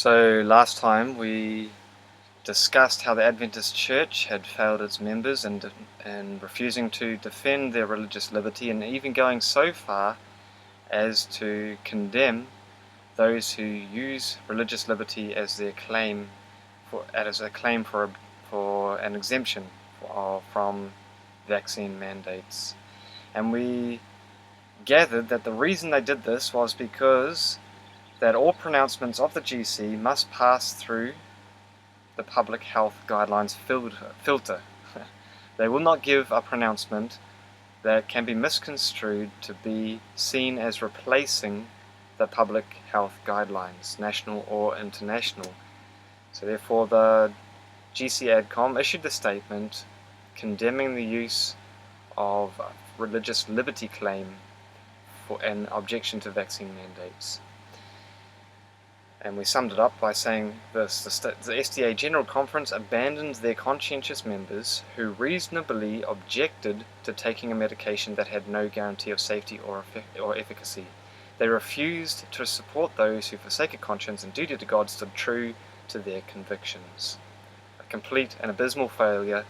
So last time we discussed how the Adventist Church had failed its members in refusing to defend their religious liberty, and even going so far as to condemn those who use religious liberty as their claim for an exemption from vaccine mandates. And we gathered that the reason they did this was because that all pronouncements of the GC must pass through the public health guidelines filter. They will not give a pronouncement that can be misconstrued to be seen as replacing the public health guidelines, national or international. So therefore the GC ADCOM issued the statement condemning the use of religious liberty claim for an objection to vaccine mandates. And we summed it up by saying this: the SDA General Conference abandoned their conscientious members who reasonably objected to taking a medication that had no guarantee of safety or efficacy. They refused to support those who, for sake of conscience and duty to God, stood true to their convictions. A complete and abysmal failure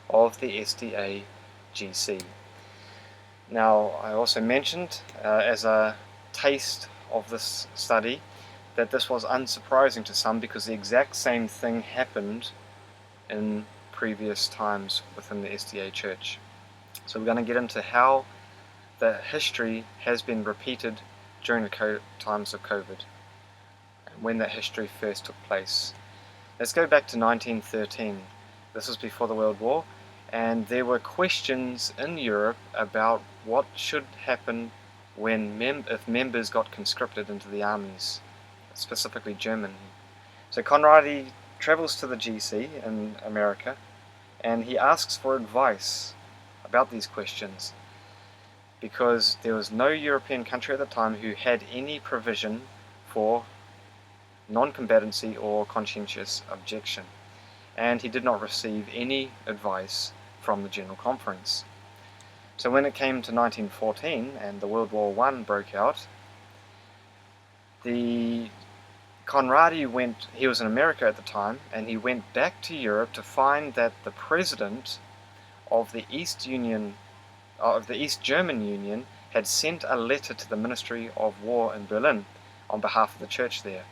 of the SDA GC. Now, I also mentioned as a taste of this study that this was unsurprising to some because the exact same thing happened in previous times within the SDA Church. So we're going to get into how the history has been repeated during the times of COVID and when that history first took place. Let's go back to 1913. This was before the World War, and there were questions in Europe about what should happen when if members got conscripted into the armies, specifically German. So Conradi travels to the GC in America, and he asks for advice about these questions because there was no European country at the time who had any provision for non-combatancy or conscientious objection, and he did not receive any advice from the General Conference. So when it came to 1914 and the World War I broke out, Conradi he was in America at the time, and he went back to Europe to find that the president of the East German Union had sent a letter to the Ministry of War in Berlin on behalf of the church there.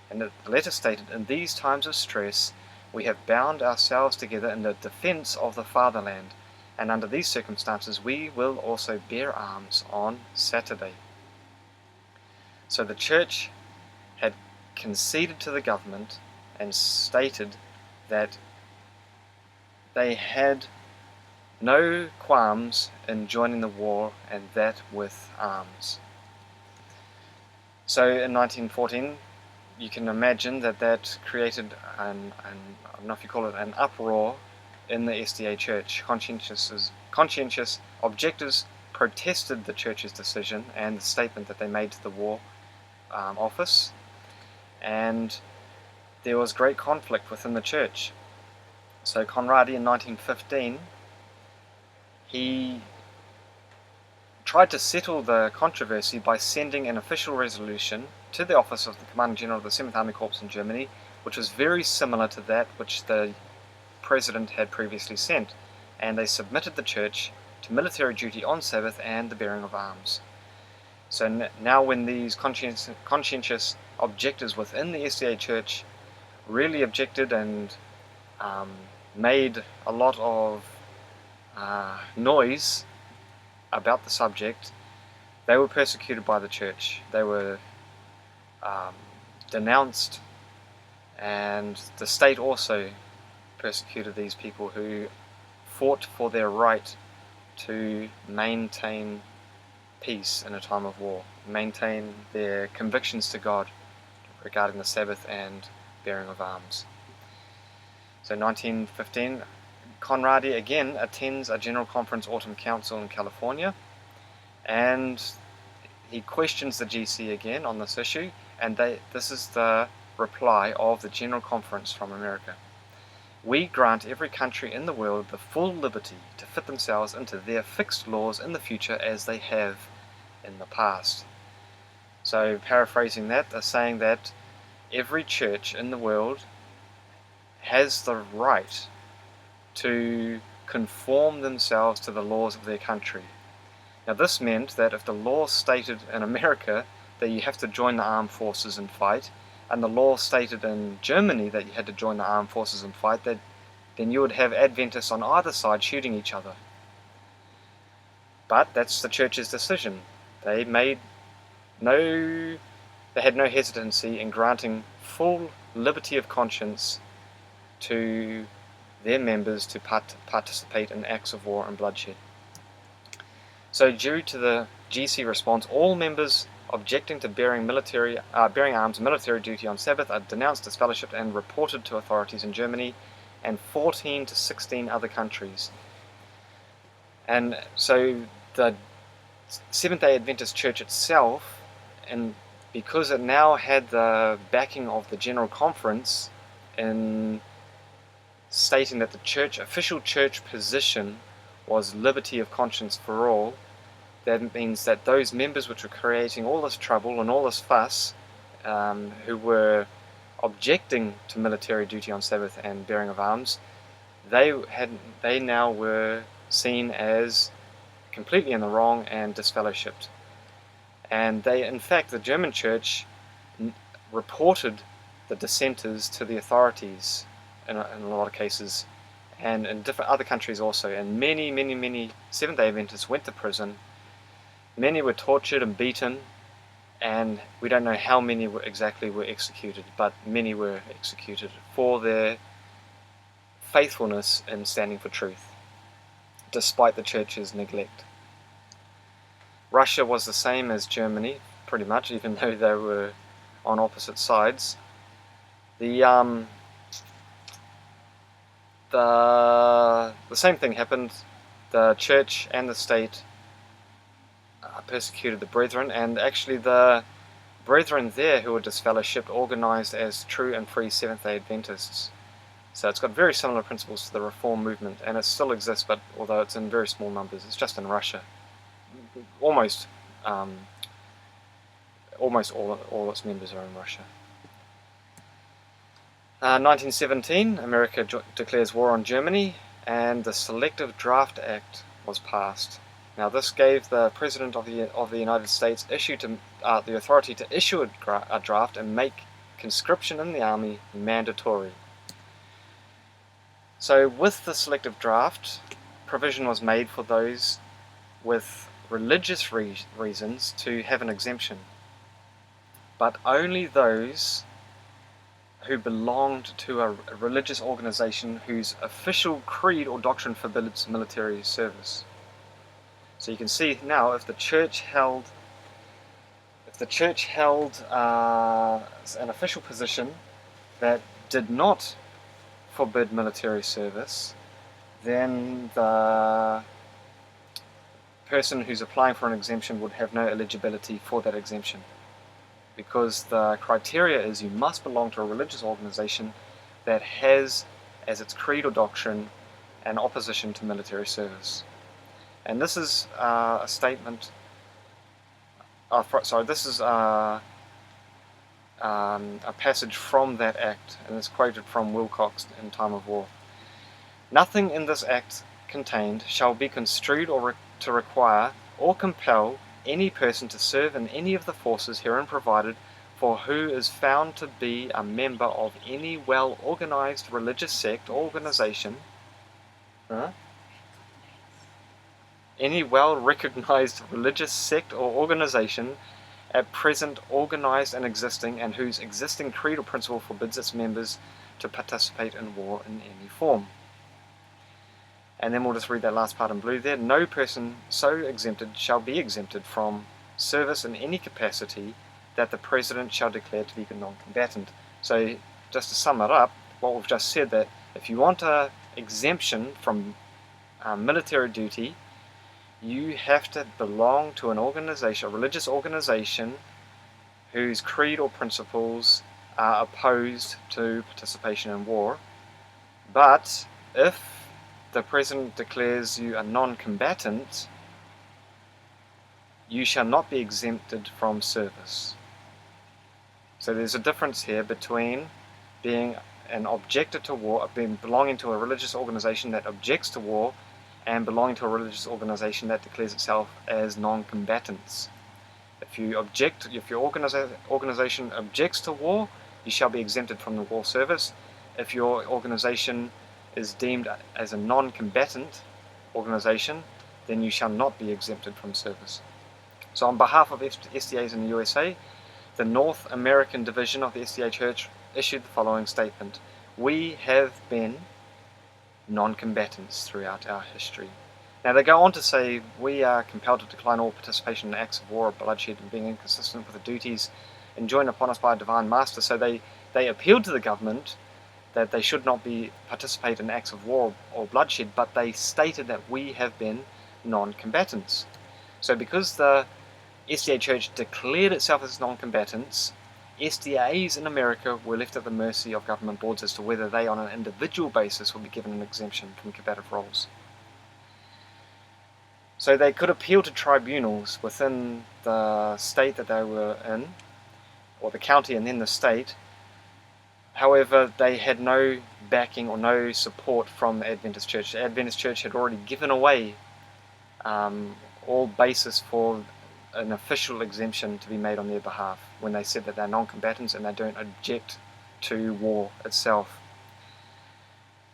And the letter stated, "In these times of stress, we have bound ourselves together in the defense of the fatherland, and under these circumstances we will also bear arms on Saturday." So the church had conceded to the government and stated that they had no qualms in joining the war, and that with arms. So in 1914, you can imagine that created I don't know if you call it an uproar in the SDA Church. Conscientious objectors protested the church's decision and the statement that they made to the War Office, and there was great conflict within the church. So Conradi in 1915, he tried to settle the controversy by sending an official resolution to the office of the Commanding General of the 7th Army Corps in Germany, which was very similar to that which the President had previously sent, and they submitted the church to military duty on Sabbath and the bearing of arms. So now when these conscientious objectors within the SDA Church really objected and made a lot of noise about the subject, they were persecuted by the church. They were denounced, and the state also persecuted these people who fought for their right to maintain peace in a time of war, maintain their convictions to God regarding the Sabbath and bearing of arms. So 1915, Conradi again attends a General Conference Autumn Council in California, and he questions the GC again on this issue, and this is the reply of the General Conference from America. "We grant every country in the world the full liberty to fit themselves into their fixed laws in the future as they have in the past." So paraphrasing that, they're saying that every church in the world has the right to conform themselves to the laws of their country. Now this meant that if the law stated in America that you have to join the armed forces and fight, and the law stated in Germany that you had to join the armed forces and fight, then you would have Adventists on either side shooting each other. But that's the church's decision. They had no hesitancy in granting full liberty of conscience to their members to participate in acts of war and bloodshed. So due to the GC response, all members objecting to bearing arms military duty on Sabbath are denounced as fellowship and reported to authorities in Germany and 14 to 16 other countries. And so the Seventh-day Adventist Church itself, and because it now had the backing of the General Conference in stating that the official church position was liberty of conscience for all, that means that those members which were creating all this trouble and all this fuss, who were objecting to military duty on Sabbath and bearing of arms, they now were seen as completely in the wrong and disfellowshipped. And in fact, the German church reported the dissenters to the authorities in a lot of cases, and in different other countries also. And many Seventh-day Adventists went to prison. Many were tortured and beaten, and we don't know how many exactly were executed, but many were executed for their faithfulness in standing for truth, despite the church's neglect. Russia was the same as Germany, pretty much, even though they were on opposite sides. The same thing happened. The church and the state persecuted the brethren, and actually the brethren there who were disfellowshipped organized as true and free Seventh-day Adventists. So it's got very similar principles to the Reform movement, and it still exists, but although it's in very small numbers. It's just in Russia. Almost all its members are in Russia. 1917, America declares war on Germany, and the Selective Draft Act was passed. Now this gave the President of the United States the authority to issue a draft and make conscription in the army mandatory. So with the selective draft, provision was made for those with religious reasons to have an exemption, but only those who belonged to a religious organization whose official creed or doctrine forbids military service. So you can see now, if the church held an official position that did not forbid military service, then the person who's applying for an exemption would have no eligibility for that exemption, because the criteria is you must belong to a religious organization that has as its creed or doctrine an opposition to military service. And this is a statement. This is a passage from that act, and it's quoted from Wilcox in Time of War. Nothing in this act contained shall be construed to require or compel any person to serve in any of the forces herein provided, for who is found to be a member of any well-organized religious sect or organization, any well-recognized religious sect or organization at present organized and existing, and whose existing creed or principle forbids its members to participate in war in any form. And then we'll just read that last part in blue there. No person so exempted shall be exempted from service in any capacity that the President shall declare to be non-combatant. So just to sum it up, what we've just said, that if you want an exemption from military duty, you have to belong to an organization, a religious organization, whose creed or principles are opposed to participation in war. But if the President declares you a non-combatant, you shall not be exempted from service. So there's a difference here between being an objector to war, belonging to a religious organization that objects to war, and belonging to a religious organization that declares itself as non-combatants. If your organization objects to war, you shall be exempted from the war service. If your organization is deemed as a non-combatant organization, then you shall not be exempted from service. So on behalf of SDAs in the USA, the North American division of the SDA Church issued the following statement: "We have been non-combatants throughout our history." Now they go on to say, "We are compelled to decline all participation in acts of war or bloodshed and being inconsistent with the duties enjoined upon us by a divine master." So they appealed to the government that they should not participate in acts of war or bloodshed, but they stated that we have been non-combatants. So because the SDA Church declared itself as non-combatants, SDAs in America were left at the mercy of government boards as to whether they, on an individual basis, would be given an exemption from combative roles. So they could appeal to tribunals within the state that they were in, or the county and then the state. However, they had no backing or no support from the Adventist Church. The Adventist Church had already given away all basis for an official exemption to be made on their behalf when they said that they're non-combatants and they don't object to war itself.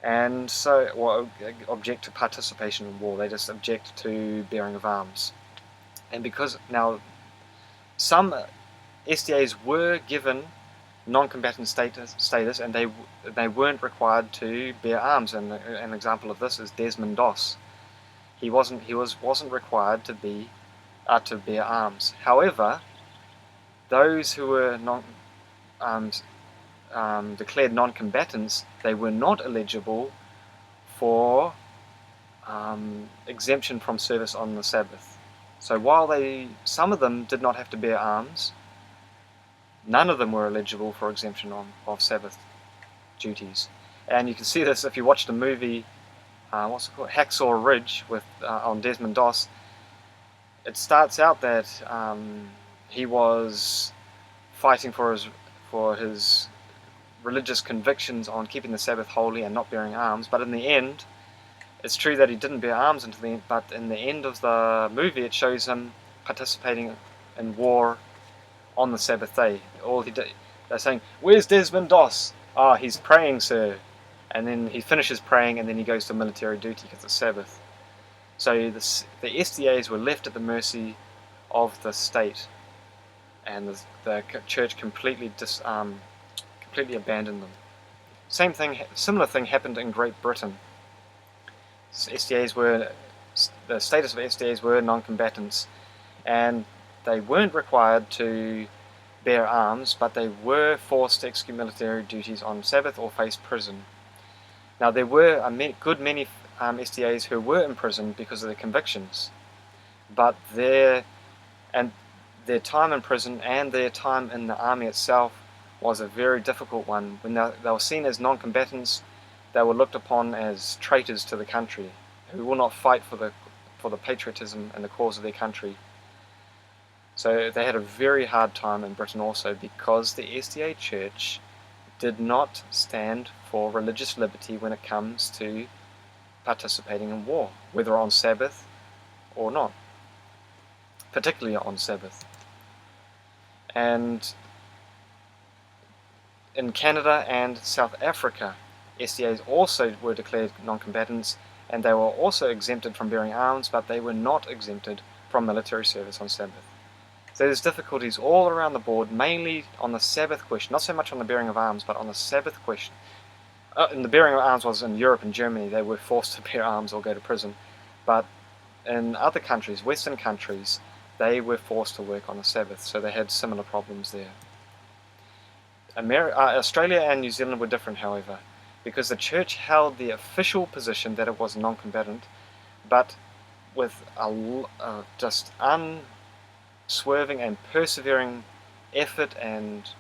And so, well, object to participation in war, they just object to bearing of arms. And because now some SDAs were given non-combatant status and they weren't required to bear arms, and an example of this is Desmond Doss. He wasn't required to bear arms. However, those who were declared non-combatants, they were not eligible for exemption from service on the Sabbath. So while some of them did not have to bear arms, none of them were eligible for exemption of Sabbath duties. And you can see this if you watch the movie, what's it called, Hacksaw Ridge on Desmond Doss. It starts out that he was fighting for his religious convictions on keeping the Sabbath holy and not bearing arms, but in the end, it's true that he didn't bear arms until the end, but in the end of the movie it shows him participating in war on the Sabbath day. All he did, they're saying, "Where's Desmond Doss?" "Ah, he's praying, sir." And then he finishes praying and then he goes to military duty because it's Sabbath. So the SDAs were left at the mercy of the state, and the church completely abandoned them. Similar thing happened in Great Britain. The status of SDAs were non-combatants, and they weren't required to bear arms, but they were forced to execute military duties on Sabbath or face prison. Now there were many SDAs who were imprisoned because of their convictions, but their time in prison and their time in the army itself was a very difficult one. When they were seen as non-combatants, they were looked upon as traitors to the country, who will not fight for the patriotism and the cause of their country. So they had a very hard time in Britain also, because the SDA Church did not stand for religious liberty when it comes to participating in war, whether on Sabbath or not, particularly on Sabbath. And in Canada and South Africa, SDAs also were declared non-combatants, and they were also exempted from bearing arms, but they were not exempted from military service on Sabbath. So there's difficulties all around the board, mainly on the Sabbath question, not so much on the bearing of arms, but on the Sabbath question. And the bearing of arms was in Europe and Germany. They were forced to bear arms or go to prison. But in other countries, Western countries, they were forced to work on the Sabbath, so they had similar problems there. Australia and New Zealand were different, however, because the church held the official position that it was non-combatant, but with just unswerving and persevering effort and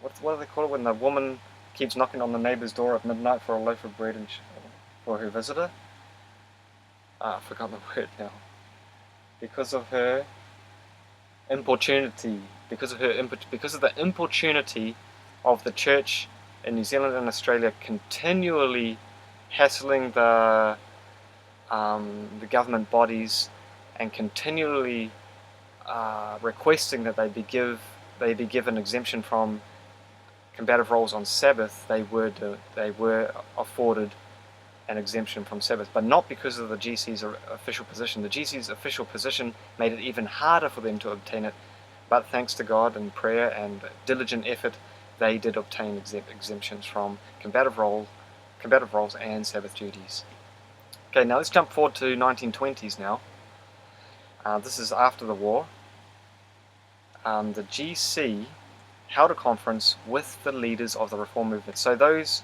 what do they call it when the woman keeps knocking on the neighbour's door at midnight for a loaf of bread for her visitor? I've forgotten the word now. Because of her importunity, because of the importunity of the church in New Zealand and Australia continually hassling the government bodies and continually requesting that they be given exemption from combative roles on Sabbath, they were afforded an exemption from Sabbath, but not because of the GC's official position. The GC's official position made it even harder for them to obtain it, but thanks to God and prayer and diligent effort, they did obtain exemptions from combative roles and Sabbath duties. Okay, now let's jump forward to 1920s now. This is after the war. The GC held a conference with the leaders of the reform movement. So those...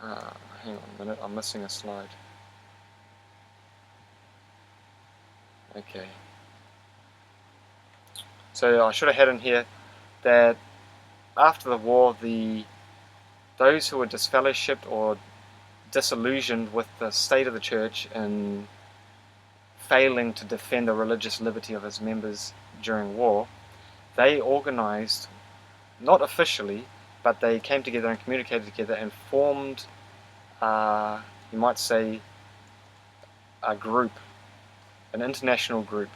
hang on a minute, I'm missing a slide. Okay. So I should have had in here that after the war, those who were disfellowshipped or disillusioned with the state of the church in failing to defend the religious liberty of its members during war, they organized, not officially, but they came together and communicated together and formed, you might say, a group, an international group.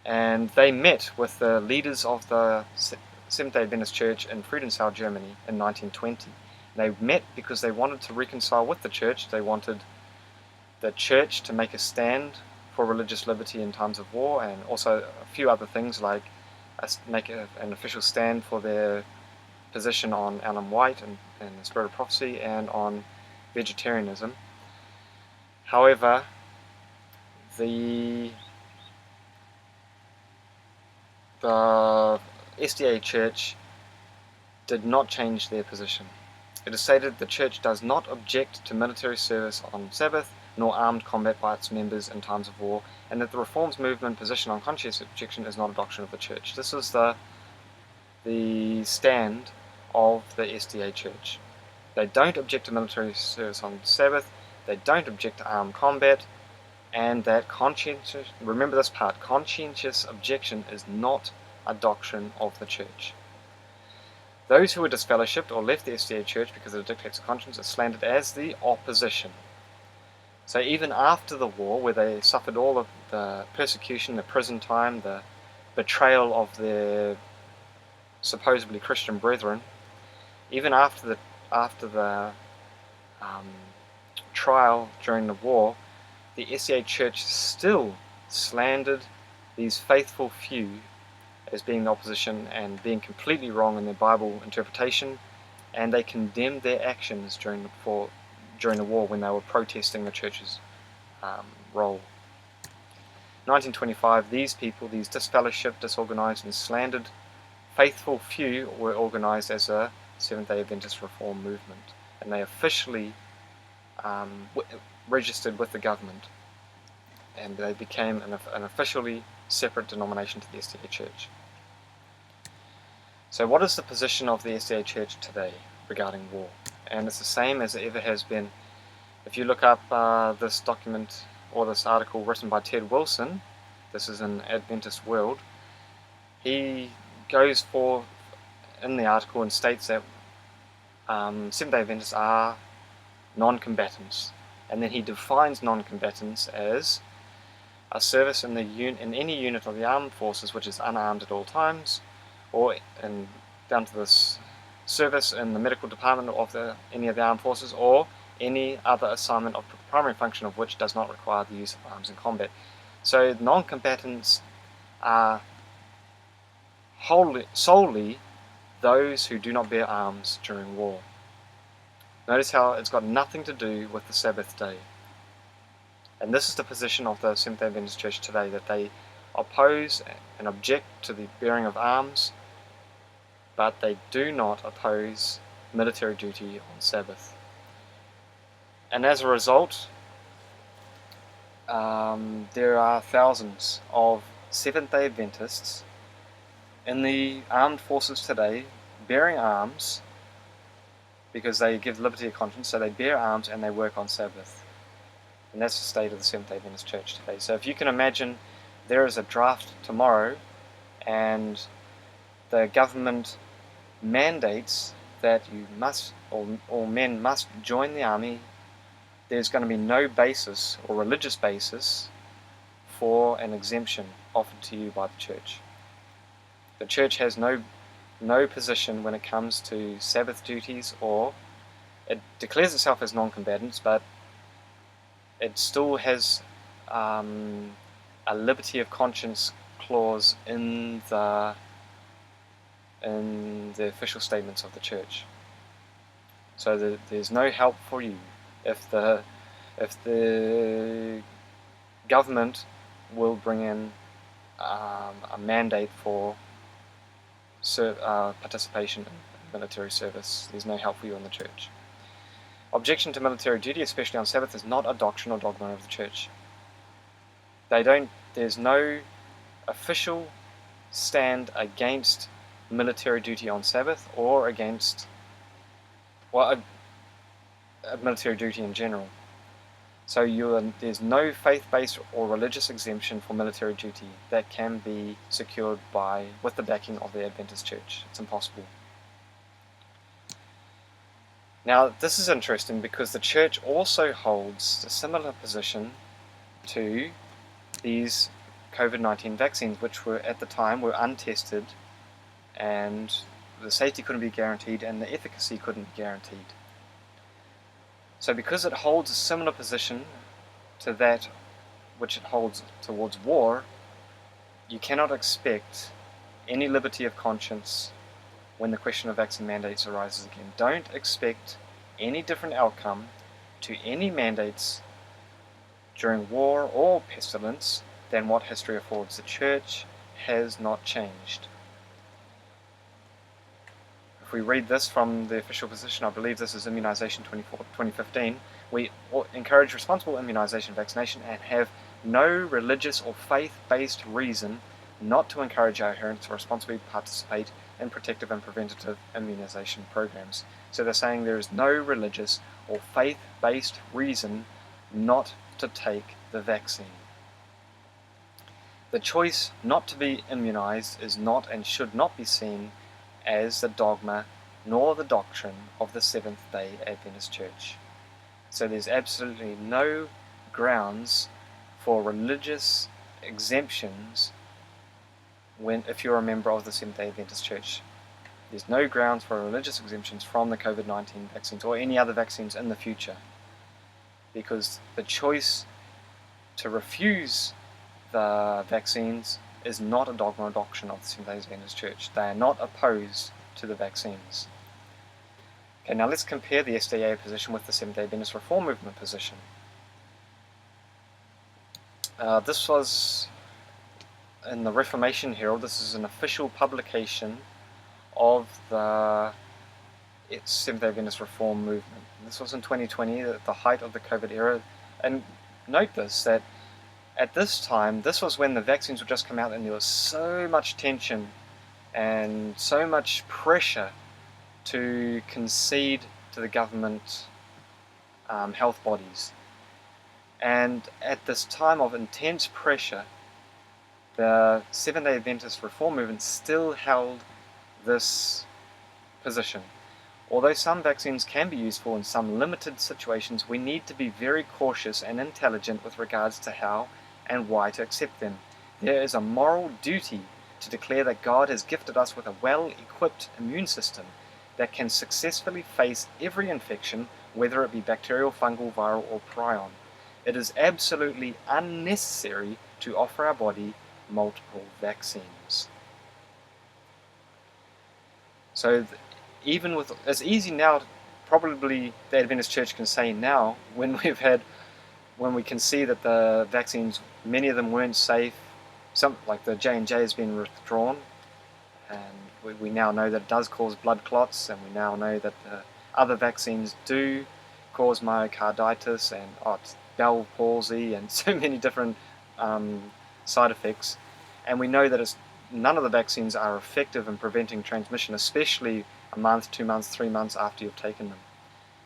And they met with the leaders of the Seventh-day Adventist Church in Friedenau, Germany in 1920. They met because they wanted to reconcile with the church. They wanted the church to make a stand for religious liberty in times of war, and also a few other things like make an official stand for their position on Ellen White and the Spirit of Prophecy and on vegetarianism. However, the SDA Church did not change their position. It is stated the church does not object to military service on Sabbath, nor armed combat by its members in times of war, and that the Reforms movement position on conscientious objection is not a doctrine of the church. This is the stand of the SDA Church. They don't object to military service on Sabbath, they don't object to armed combat, and that conscientious, remember this part, conscientious objection is not a doctrine of the church. Those who were disfellowshipped or left the SDA Church because of the dictates of conscience are slandered as the opposition. So even after the war, where they suffered all of the persecution, the prison time, the betrayal of their supposedly Christian brethren, even after the trial during the war, the SDA Church still slandered these faithful few as being the opposition and being completely wrong in their Bible interpretation, and they condemned their actions during the war when they were protesting the church's role. 1925, these people, these disfellowshipped, disorganized, and slandered faithful few were organized as a Seventh-day Adventist Reform movement, and they officially registered with the government, and they became an officially separate denomination to the SDA Church. So what is the position of the SDA Church today regarding war? And it's the same as it ever has been. If you look up this document or this article written by Ted Wilson, this is in Adventist World, he goes for in the article and states that Seventh-day Adventists are non-combatants, and then he defines non-combatants as a service in any unit of the armed forces which is unarmed at all times, or down to this service in the medical department of any of the armed forces, or any other assignment of the primary function of which does not require the use of arms in combat. So non-combatants are solely those who do not bear arms during war. Notice how it's got nothing to do with the Sabbath day. And this is the position of the Seventh-day Adventist Church today, that they oppose and object to the bearing of arms, but they do not oppose military duty on Sabbath. And as a result, there are thousands of Seventh-day Adventists in the armed forces today bearing arms because they give liberty of conscience, so they bear arms and they work on Sabbath. And that's the state of the Seventh-day Adventist Church today. So if you can imagine there is a draft tomorrow and the government mandates that you must, or men must join the army, there's going to be no basis or religious basis for an exemption offered to you by the church. The church has no position when it comes to Sabbath duties, or it declares itself as non-combatants, but it still has a liberty of conscience clause in the official statements of the church. So there's no help for you if the government will bring in a mandate for participation in military service. There's no help for you in the church. Objection to military duty, especially on Sabbath, is not a doctrine or dogma of the church. There's no official stand against military duty on Sabbath or against military duty in general. So there's no faith-based or religious exemption for military duty that can be secured with the backing of the Adventist Church. It's impossible. Now, this is interesting because the church also holds a similar position to these COVID-19 vaccines, which were at the time were untested, and the safety couldn't be guaranteed and the efficacy couldn't be guaranteed. So because it holds a similar position to that which it holds towards war, you cannot expect any liberty of conscience when the question of vaccine mandates arises again. Don't expect any different outcome to any mandates during war or pestilence than what history affords. The church has not changed. If we read this from the official position, I believe this is Immunisation 2015, we encourage responsible immunisation vaccination and have no religious or faith-based reason not to encourage our adherents to responsibly participate in protective and preventative immunisation programs. So they're saying there is no religious or faith-based reason not to take the vaccine. The choice not to be immunised is not and should not be seen as the dogma nor the doctrine of the Seventh-day Adventist Church. So there's absolutely no grounds for religious exemptions if you're a member of the Seventh-day Adventist Church. There's no grounds for religious exemptions from the COVID-19 vaccines or any other vaccines in the future, because the choice to refuse the vaccines is not a dogma or doctrine of the Seventh-day Adventist Church. They are not opposed to the vaccines. Okay, now let's compare the SDA position with the Seventh-day Adventist Reform Movement position. This was in the Reformation Herald. This is an official publication of the Seventh-day Adventist Reform Movement. This was in 2020, at the height of the COVID era. And note this, that at this time, this was when the vaccines would just come out and there was so much tension and so much pressure to concede to the government health bodies. And at this time of intense pressure, the Seventh-day Adventist Reform Movement still held this position. Although some vaccines can be useful in some limited situations, we need to be very cautious and intelligent with regards to how and why to accept them. There is a moral duty to declare that God has gifted us with a well-equipped immune system that can successfully face every infection, whether it be bacterial, fungal, viral, or prion. It is absolutely unnecessary to offer our body multiple vaccines. So even with, it's easy now, probably the Adventist Church can say now, when we can see that the vaccines, many of them weren't safe, some like the J&J has been withdrawn, and we now know that it does cause blood clots, and we now know that the other vaccines do cause myocarditis and bowel palsy and so many different side effects, and we know that none of the vaccines are effective in preventing transmission, especially a month, 2 months, 3 months after you've taken them.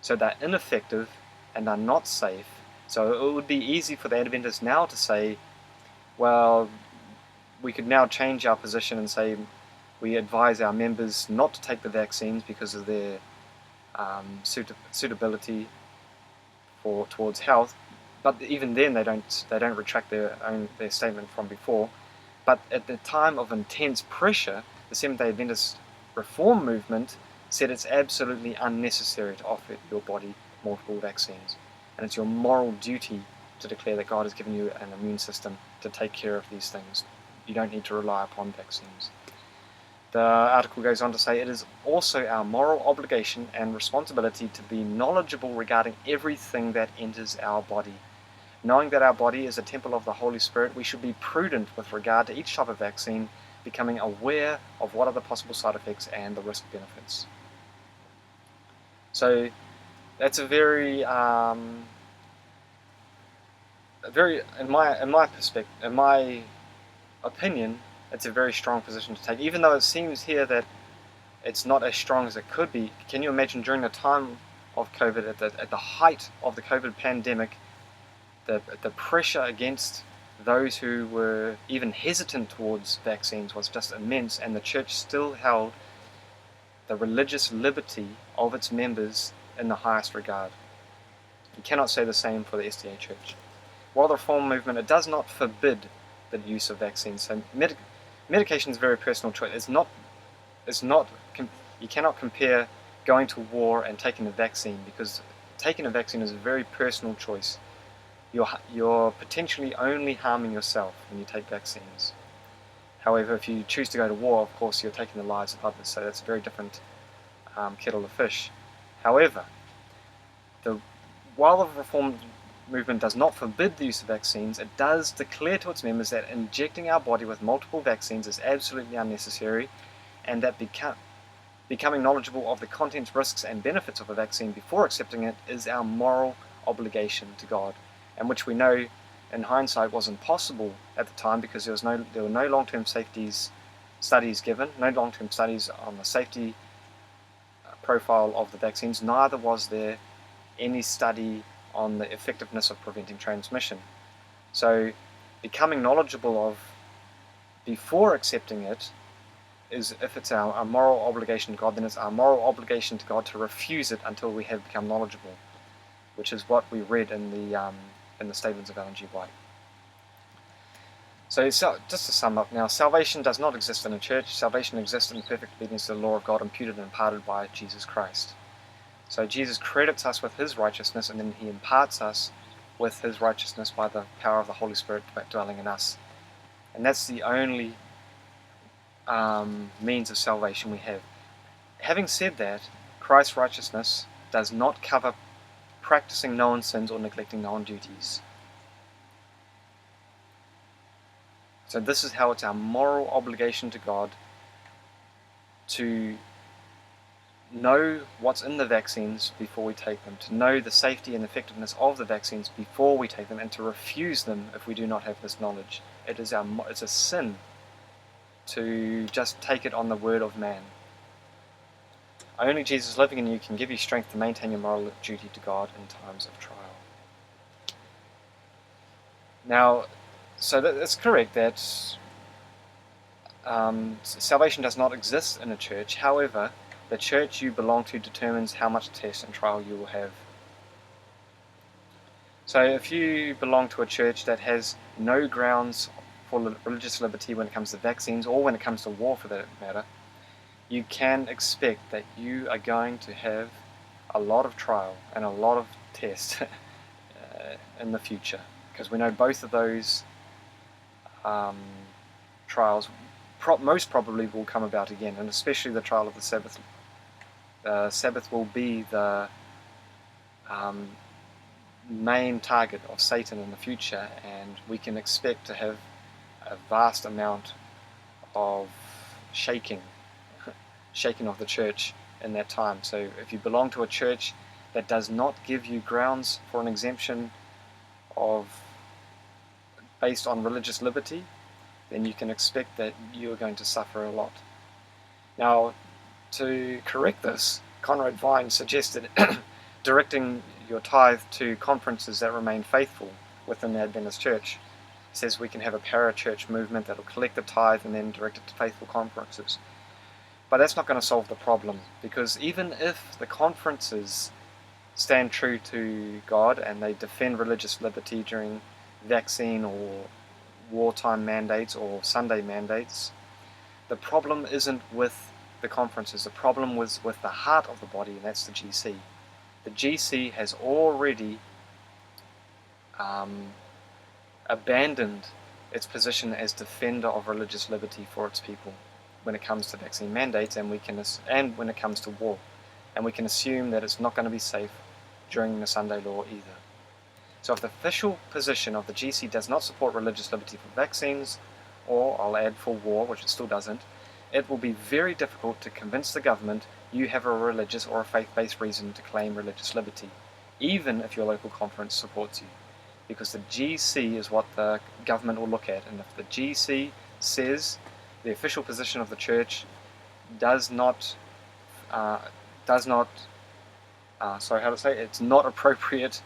So they're ineffective and are not safe. So it would be easy for the Adventists now to say, well, we could now change our position and say we advise our members not to take the vaccines because of their suitability towards health. But even then, they don't retract their statement from before. But at the time of intense pressure, the Seventh-day Adventist Reform movement said it's absolutely unnecessary to offer your body multiple vaccines, and it's your moral duty to declare that God has given you an immune system to take care of these things. You don't need to rely upon vaccines. The article goes on to say it is also our moral obligation and responsibility to be knowledgeable regarding everything that enters our body. Knowing that our body is a temple of the Holy Spirit, we should be prudent with regard to each type of vaccine, becoming aware of what are the possible side effects and the risk benefits. So that's in my opinion, it's a very strong position to take. Even though it seems here that it's not as strong as it could be, can you imagine during the time of COVID, at the height of the COVID pandemic, the pressure against those who were even hesitant towards vaccines was just immense, and the church still held the religious liberty of its members in the highest regard. You cannot say the same for the SDA Church. While the Reform movement, it does not forbid the use of vaccines. So medication is a very personal choice. You cannot compare going to war and taking a vaccine, because taking a vaccine is a very personal choice. You're potentially only harming yourself when you take vaccines. However, if you choose to go to war, of course, you're taking the lives of others, so that's a very different kettle of fish. However, while the Reformed movement does not forbid the use of vaccines, it does declare to its members that injecting our body with multiple vaccines is absolutely unnecessary, and that becoming knowledgeable of the contents, risks, and benefits of a vaccine before accepting it is our moral obligation to God, and which we know in hindsight wasn't possible at the time because there were no long-term studies given, no long-term studies on the safety profile of the vaccines, neither was there any study on the effectiveness of preventing transmission. So becoming knowledgeable of before accepting it is, if it's our moral obligation to God, then it's our moral obligation to God to refuse it until we have become knowledgeable, which is what we read in the statements of Ellen G. White. So just to sum up now, salvation does not exist in a church. Salvation exists in perfect obedience to the law of God imputed and imparted by Jesus Christ. So Jesus credits us with his righteousness, and then he imparts us with his righteousness by the power of the Holy Spirit dwelling in us. And that's the only means of salvation we have. Having said that, Christ's righteousness does not cover practicing known sins or neglecting known duties. So this is how it's our moral obligation to God to know what's in the vaccines before we take them, to know the safety and effectiveness of the vaccines before we take them, and to refuse them if we do not have this knowledge. It's a sin to just take it on the word of man. Only Jesus living in you can give you strength to maintain your moral duty to God in times of trial. Now, so that's correct that salvation does not exist in a church. However, the church you belong to determines how much test and trial you will have. So if you belong to a church that has no grounds for religious liberty when it comes to vaccines, or when it comes to war for that matter, you can expect that you are going to have a lot of trial and a lot of test in the future, because we know both of those trials most probably will come about again, and especially the trial of the Sabbath. The Sabbath will be the main target of Satan in the future, and we can expect to have a vast amount of shaking of the church in that time. So if you belong to a church that does not give you grounds for an exemption based on religious liberty, then you can expect that you are going to suffer a lot. Now, to correct this, Conrad Vine suggested directing your tithe to conferences that remain faithful within the Adventist Church. says we can have a parachurch movement that will collect the tithe and then direct it to faithful conferences. But that's not going to solve the problem, because even if the conferences stand true to God and they defend religious liberty during vaccine or wartime mandates or Sunday mandates, the problem isn't with the conferences. The problem was with the heart of the body, and that's the GC. The GC has already abandoned its position as defender of religious liberty for its people when it comes to vaccine mandates, and when it comes to war. And we can assume that it's not going to be safe during the Sunday law either. So if the official position of the GC does not support religious liberty for vaccines, or I'll add for war, which it still doesn't, it will be very difficult to convince the government you have a religious or a faith-based reason to claim religious liberty, even if your local conference supports you. Because the GC is what the government will look at, and if the GC says the official position of the church it's not appropriate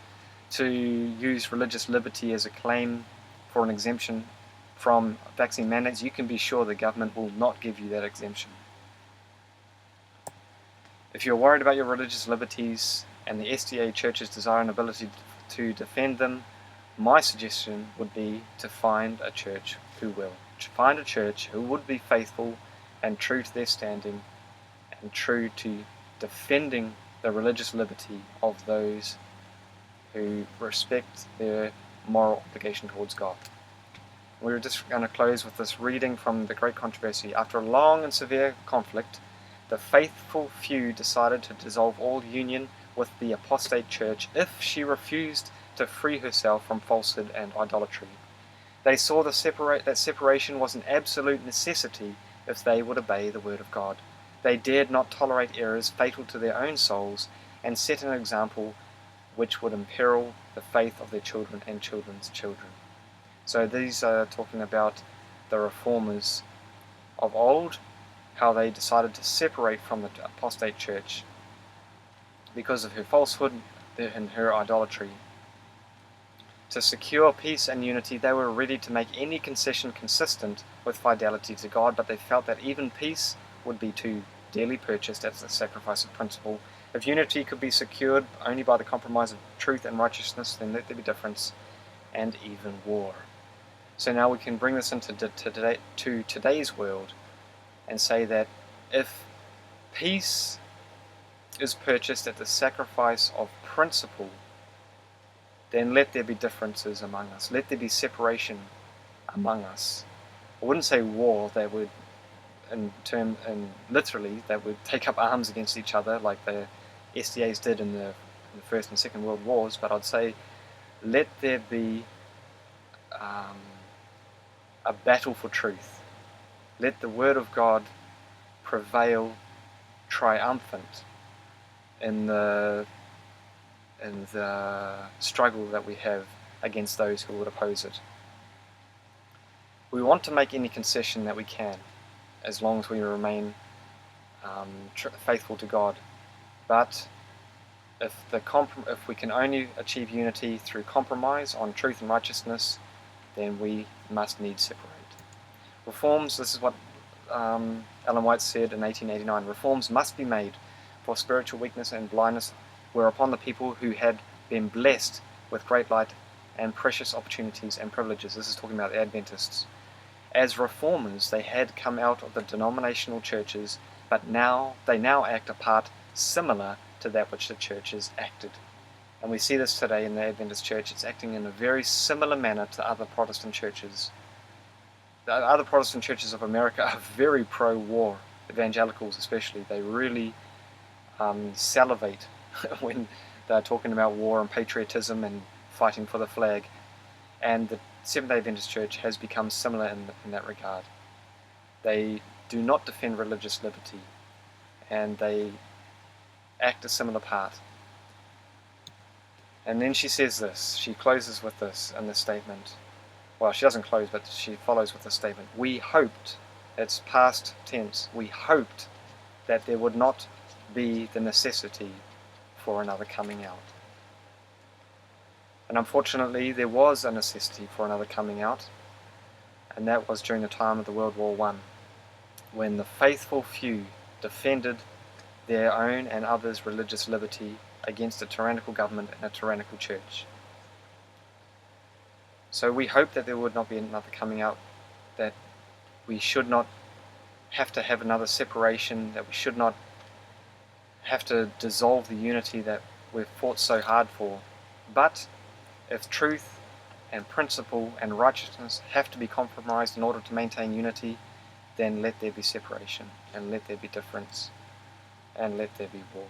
to use religious liberty as a claim for an exemption from vaccine mandates, you can be sure the government will not give you that exemption. If you're worried about your religious liberties and the SDA Church's desire and ability to defend them, my suggestion would be to find a church who will. Find a church who would be faithful and true to their standing and true to defending the religious liberty of those who respect their moral obligation towards God. We're just going to close with this reading from the Great Controversy. After a long and severe conflict, the faithful few decided to dissolve all union with the apostate church if she refused to free herself from falsehood and idolatry. They saw that separation was an absolute necessity if they would obey the word of God. They dared not tolerate errors fatal to their own souls and set an example which would imperil the faith of their children and children's children. So these are talking about the reformers of old, how they decided to separate from the apostate church because of her falsehood and her idolatry. To secure peace and unity, they were ready to make any concession consistent with fidelity to God, but they felt that even peace would be too dearly purchased as a sacrifice of principle. If unity could be secured only by the compromise of truth and righteousness, then let there be difference and even war. So now we can bring this into today's world and say that if peace is purchased at the sacrifice of principle, then let there be differences among us. Let there be separation among us. I wouldn't say war, that would, literally, that would take up arms against each other like the SDAs did in the First and Second World Wars, but I'd say let there be a battle for truth. Let the Word of God prevail triumphant in the struggle that we have against those who would oppose it. We want to make any concession that we can, as long as we remain faithful to God. But if we can only achieve unity through compromise on truth and righteousness, then we must needs separate. Reforms, this is what Ellen White said in 1889, reforms must be made, for spiritual weakness and blindness were upon the people who had been blessed with great light and precious opportunities and privileges. This is talking about the Adventists. As reformers, they had come out of the denominational churches, but they now act a part similar to that which the churches acted. And we see this today in the Adventist church. It's acting in a very similar manner to other Protestant churches. The other Protestant churches of America are very pro-war, evangelicals especially. They really salivate when they're talking about war and patriotism and fighting for the flag. And the Seventh-day Adventist Church has become similar in that regard. They do not defend religious liberty, and they act a similar part. And then she says this, she closes with this in the statement. Well, she doesn't close, but she follows with the statement. We hoped, it's past tense, we hoped that there would not be the necessity for another coming out. And unfortunately, there was a necessity for another coming out, and that was during the time of the World War I, when the faithful few defended their own and others' religious liberty against a tyrannical government and a tyrannical church. So we hope that there would not be another coming out, that we should not have to have another separation, that we should not have to dissolve the unity that we've fought so hard for. But if truth and principle and righteousness have to be compromised in order to maintain unity, then let there be separation, and let there be difference, and let there be war.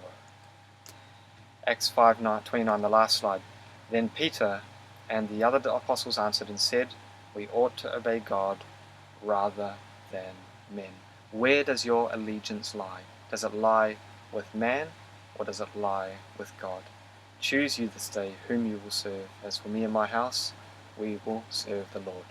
Acts 5:29, the last slide. Then Peter and the other apostles answered and said, we ought to obey God rather than men. Where does your allegiance lie? Does it lie with man, or does it lie with God? Choose you this day whom you will serve. As for me and my house, we will serve the Lord.